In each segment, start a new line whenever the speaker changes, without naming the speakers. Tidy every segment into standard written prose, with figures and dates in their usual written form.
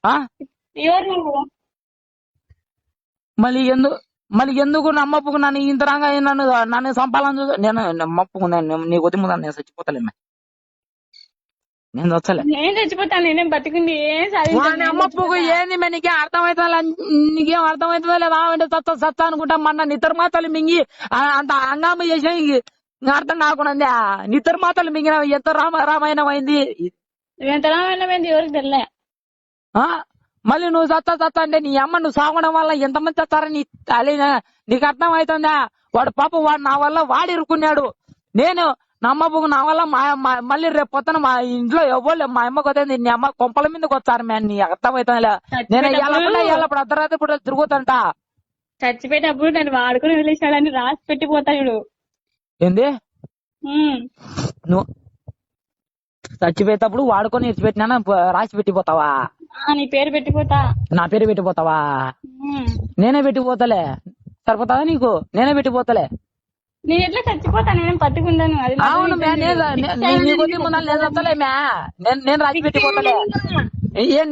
ఆ
ఎవరు నువ్వు?
మళ్ళీ ఎందుకు నమ్మప్పుకు నన్ను ఇంతరంగా నన్ను చంపాలని నేను నమ్మప్పుకు నీ కొద్ది నేను చచ్చిపోతలేమే, నేను చచ్చలే.
నేను చచ్చిపోతాను, నేనేం బతికుంది ఏం సాధించాను.
అమ్మప్పుకు ఏంది నీకేం అర్థమవుతుందా? నీకేం అర్థమవుతుందా లేదా? అంటే సత్తా అనుకుంటా మన నిద్ర మాతలు మింగి అంత హంగామ చేసిన ఇంకా అర్థం కాకుండా నిద్ర మాతలు మింగిన ఎంత రామాయణం అయింది.
ఎంత రామాయణమైంది ఎవరికి తెలియలే.
మళ్ళీ నువ్వు సత్తా అంటే నీ అమ్మ నువ్వు సాగడం వల్ల ఎంతమంది చచ్చారని నీకు అర్థం అవుతుందా? వాడు పాప వాడు నా వల్ల వాడు ఇరుక్కున్నాడు. నేను నమ్మబుకు నా వల్ల మళ్ళీ రేపు పొద్దున మా ఇంట్లో ఎవ్వరు మా అమ్మకు వస్తుంది, నీ అమ్మ కొంపల మీదకి వచ్చారు మ్యాన్. నీ అర్థం అవుతుందిలే. నేను ఎల్లప్పుడు అర్ధరాత్రి ఇప్పుడు తిరుగుతుంటా.
చచ్చిపోయేటప్పుడు నన్ను వాడుకుని వదిలేసాడని రాసి పెట్టిపోతాడు.
ఏంది నువ్వు చచ్చిపోయేటప్పుడు వాడుకొని ఇచ్చిపెట్టినా రాసి పెట్టిపోతావా?
నీ పేరు పెట్టిపోతా.
నా పేరు పెట్టిపోతావా? నేనే పెట్టిపోతలే, సరిపోతావా నీకు? నేనే పెట్టిపోతలే.
నేను ఎట్లా చచ్చిపోతా, నేనేం పట్టుకుంటాను.
అవును మ్యా, నీ కొద్ది ముందు నేను వస్తలే మ్యా, నేను రాసి పెట్టిపోతలే.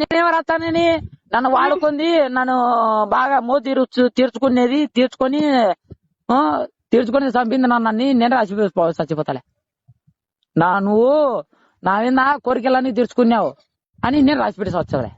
నేనేమో రాస్తానని నన్ను వాడుకుంది, నన్ను బాగా తీర్చుకునేది తీర్చుకొని చంపింది నన్ను. నేను రాసి చచ్చిపోతలే. నువ్వు నా మీద కోరికలన్నీ తీర్చుకున్నావు అని నేను రాసిపెట్టి వచ్చలే.